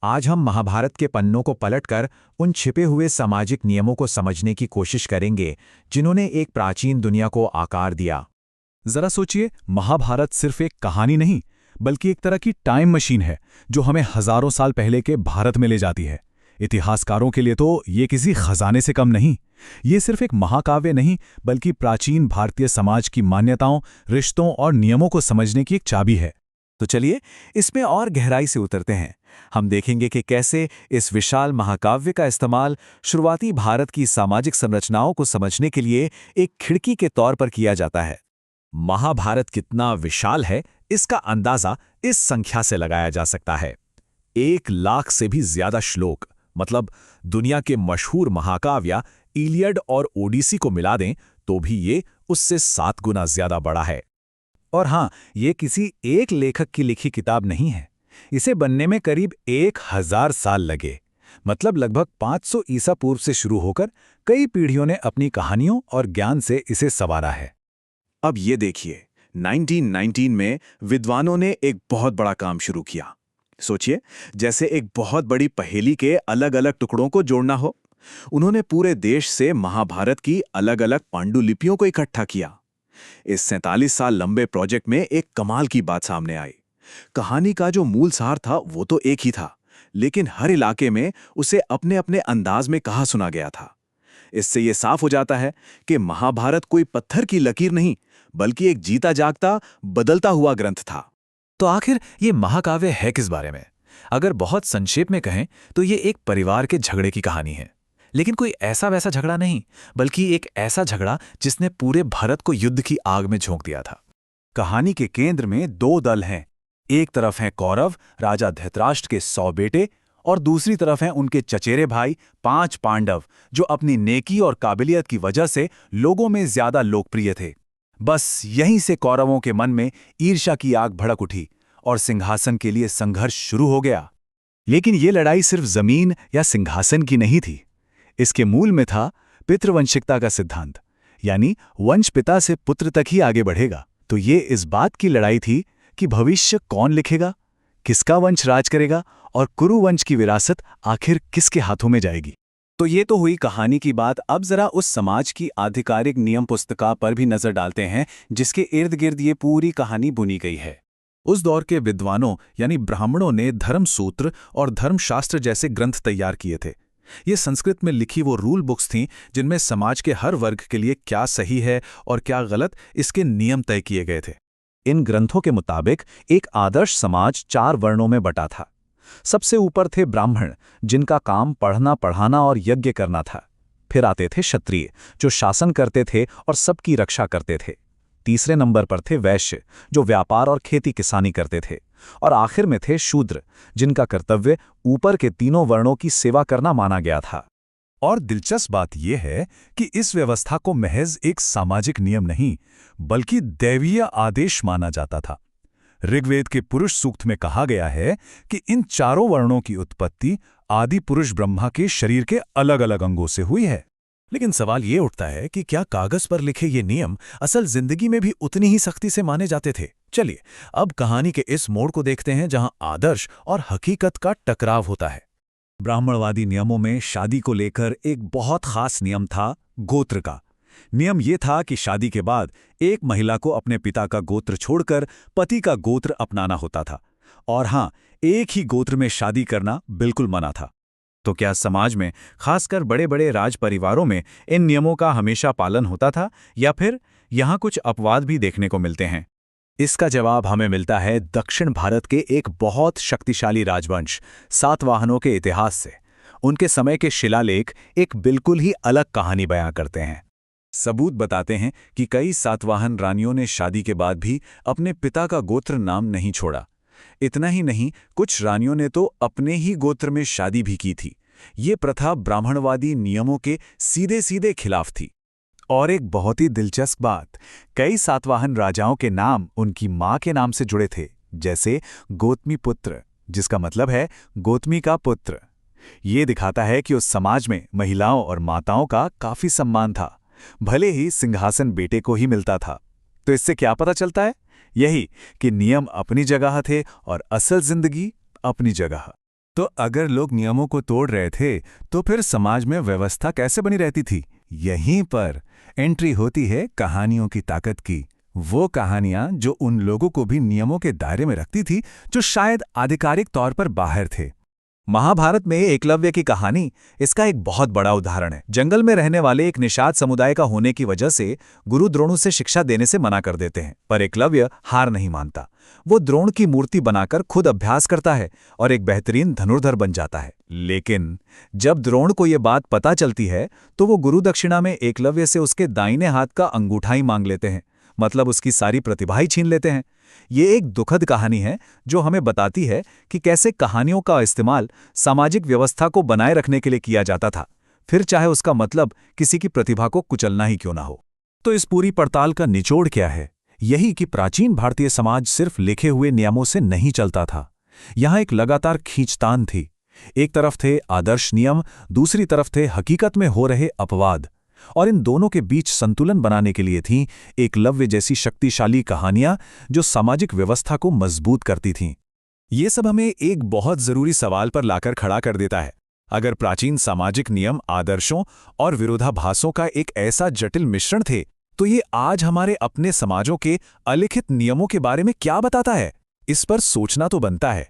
आज हम महाभारत के पन्नों को पलटकर उन छिपे हुए सामाजिक नियमों को समझने की कोशिश करेंगे जिन्होंने एक प्राचीन दुनिया को आकार दिया। जरा सोचिए, महाभारत सिर्फ एक कहानी नहीं बल्कि एक तरह की टाइम मशीन है जो हमें हजारों साल पहले के भारत में ले जाती है। इतिहासकारों के लिए तो ये किसी खजाने से कम नहीं। ये सिर्फ एक महाकाव्य नहीं बल्कि प्राचीन भारतीय समाज की मान्यताओं, रिश्तों और नियमों को समझने की एक चाबी है। तो चलिए इसमें और गहराई से उतरते हैं। हम देखेंगे कि कैसे इस विशाल महाकाव्य का इस्तेमाल शुरुआती भारत की सामाजिक संरचनाओं को समझने के लिए एक खिड़की के तौर पर किया जाता है। महाभारत कितना विशाल है, इसका अंदाजा इस संख्या से लगाया जा सकता है। 1,00,000 से भी ज्यादा श्लोक, मतलब दुनिया के मशहूर महाकाव्य इलियड और ओडिसी को मिला दें तो भी ये उससे 7 गुना ज्यादा बड़ा है। और हाँ, ये किसी एक लेखक की लिखी किताब नहीं है। इसे बनने में करीब 1000 साल लगे, मतलब लगभग 500 ईसा पूर्व से शुरू होकर कई पीढ़ियों ने अपनी कहानियों और ज्ञान से इसे संवारा है। अब ये देखिए, 1919 में विद्वानों ने एक बहुत बड़ा काम शुरू किया। सोचिए, जैसे एक बहुत बड़ी पहेली के अलग अलग टुकड़ों को जोड़ना हो। उन्होंने पूरे देश से महाभारत की अलग अलग पांडुलिपियों को इकट्ठा किया। इस 47 साल लंबे प्रोजेक्ट में एक कमाल की बात सामने आई। कहानी का जो मूल सार था वो तो एक ही था, लेकिन हर इलाके में उसे अपने अपने अंदाज में कहा सुना गया था। इससे ये साफ हो जाता है कि महाभारत कोई पत्थर की लकीर नहीं बल्कि एक जीता जागता बदलता हुआ ग्रंथ था। तो आखिर ये महाकाव्य है किस बारे में? अगर बहुत संक्षेप में कहें तो ये एक परिवार के झगड़े की कहानी है, लेकिन कोई ऐसा वैसा झगड़ा नहीं, बल्कि एक ऐसा झगड़ा जिसने पूरे भारत को युद्ध की आग में झोंक दिया था। कहानी के केंद्र में 2 दल हैं। एक तरफ हैं कौरव, राजा धृतराष्ट्र के 100 बेटे, और दूसरी तरफ हैं उनके चचेरे भाई 5 पांडव, जो अपनी नेकी और काबिलियत की वजह से लोगों में ज्यादा लोकप्रिय थे। बस यहीं से कौरवों के मन में ईर्ष्या की आग भड़क उठी और सिंहासन के लिए संघर्ष शुरू हो गया। लेकिन ये लड़ाई सिर्फ जमीन या सिंहासन की नहीं थी। इसके मूल में था पितृवंशिकता का सिद्धांत, यानी वंश पिता से पुत्र तक ही आगे बढ़ेगा। तो ये इस बात की लड़ाई थी कि भविष्य कौन लिखेगा, किसका वंश राज करेगा और कुरुवंश की विरासत आखिर किसके हाथों में जाएगी। तो ये तो हुई कहानी की बात। अब जरा उस समाज की आधिकारिक नियम पुस्तिका पर भी नजर डालते हैं जिसके इर्द गिर्द ये पूरी कहानी बुनी गई है। उस दौर के विद्वानों यानी ब्राह्मणों ने धर्मसूत्र और धर्मशास्त्र जैसे ग्रंथ तैयार किए थे। ये संस्कृत में लिखी वो रूल बुक्स थीं जिनमें समाज के हर वर्ग के लिए क्या सही है और क्या गलत, इसके नियम तय किए गए थे। इन ग्रंथों के मुताबिक एक आदर्श समाज 4 वर्णों में बटा था। सबसे ऊपर थे ब्राह्मण, जिनका काम पढ़ना, पढ़ाना और यज्ञ करना था। फिर आते थे क्षत्रिय, जो शासन करते थे और सबकी रक्षा करते थे। तीसरे नंबर पर थे वैश्य, जो व्यापार और खेती किसानी करते थे। और आखिर में थे शूद्र, जिनका कर्तव्य ऊपर के 3 वर्णों की सेवा करना माना गया था। और दिलचस्प बात यह है कि इस व्यवस्था को महज एक सामाजिक नियम नहीं बल्कि दैवीय आदेश माना जाता था। ऋग्वेद के पुरुष सूक्त में कहा गया है कि इन 4 वर्णों की उत्पत्ति आदि पुरुष ब्रह्मा के शरीर के अलग अलग अंगों से हुई है। लेकिन सवाल ये उठता है कि क्या कागज पर लिखे ये नियम असल जिंदगी में भी उतनी ही सख्ती से माने जाते थे? चलिए अब कहानी के इस मोड़ को देखते हैं जहां आदर्श और हकीकत का टकराव होता है। ब्राह्मणवादी नियमों में शादी को लेकर एक बहुत खास नियम था, गोत्र का। नियम ये था कि शादी के बाद एक महिला को अपने पिता का गोत्र छोड़कर पति का गोत्र अपनाना होता था। और हां, एक ही गोत्र में शादी करना बिल्कुल मना था। तो क्या समाज में, खासकर बड़े बड़े राज परिवारों में, इन नियमों का हमेशा पालन होता था या फिर यहां कुछ अपवाद भी देखने को मिलते हैं? इसका जवाब हमें मिलता है दक्षिण भारत के एक बहुत शक्तिशाली राजवंश सातवाहनों के इतिहास से। उनके समय के शिलालेख एक बिल्कुल ही अलग कहानी बयां करते हैं। सबूत बताते हैं कि कई सातवाहन रानियों ने शादी के बाद भी अपने पिता का गोत्र नाम नहीं छोड़ा। इतना ही नहीं, कुछ रानियों ने तो अपने ही गोत्र में शादी भी की थी। ये प्रथा ब्राह्मणवादी नियमों के सीधे सीधे खिलाफ थी। और एक बहुत ही दिलचस्प बात, कई सातवाहन राजाओं के नाम उनकी मां के नाम से जुड़े थे, जैसे गौतमी पुत्र, जिसका मतलब है गौतमी का पुत्र। ये दिखाता है कि उस समाज में महिलाओं और माताओं का काफी सम्मान था, भले ही सिंहासन बेटे को ही मिलता था। तो इससे क्या पता चलता है? यही कि नियम अपनी जगह थे और असल जिंदगी अपनी जगह। तो अगर लोग नियमों को तोड़ रहे थे तो फिर समाज में व्यवस्था कैसे बनी रहती थी? यहीं पर एंट्री होती है कहानियों की ताकत की। वो कहानियां जो उन लोगों को भी नियमों के दायरे में रखती थी जो शायद आधिकारिक तौर पर बाहर थे। महाभारत में एकलव्य की कहानी इसका एक बहुत बड़ा उदाहरण है। जंगल में रहने वाले एक निषाद समुदाय का होने की वजह से गुरु द्रोण उसे शिक्षा देने से मना कर देते हैं, पर एकलव्य हार नहीं मानता। वो द्रोण की मूर्ति बनाकर खुद अभ्यास करता है और एक बेहतरीन धनुर्धर बन जाता है। लेकिन जब द्रोण को ये बात पता चलती है तो वो गुरु दक्षिणा में एकलव्य से उसके दाहिने हाथ का अंगूठा ही मांग लेते हैं, मतलब उसकी सारी प्रतिभा ही छीन लेते हैं। ये एक दुखद कहानी है जो हमें बताती है कि कैसे कहानियों का इस्तेमाल सामाजिक व्यवस्था को बनाए रखने के लिए किया जाता था, फिर चाहे उसका मतलब किसी की प्रतिभा को कुचलना ही क्यों ना हो। तो इस पूरी पड़ताल का निचोड़ क्या है? यही कि प्राचीन भारतीय समाज सिर्फ लिखे हुए नियमों से नहीं चलता था। यहाँ एक लगातार खींचतान थी। एक तरफ थे आदर्श नियम, दूसरी तरफ थे हकीकत में हो रहे अपवाद, और इन दोनों के बीच संतुलन बनाने के लिए थीं एकलव्य जैसी शक्तिशाली कहानियां जो सामाजिक व्यवस्था को मजबूत करती थीं। ये सब हमें एक बहुत जरूरी सवाल पर लाकर खड़ा कर देता है। अगर प्राचीन सामाजिक नियम, आदर्शों और विरोधाभासों का एक ऐसा जटिल मिश्रण थे, तो ये आज हमारे अपने समाजों के अलिखित नियमों के बारे में क्या बताता है? इस पर सोचना तो बनता है।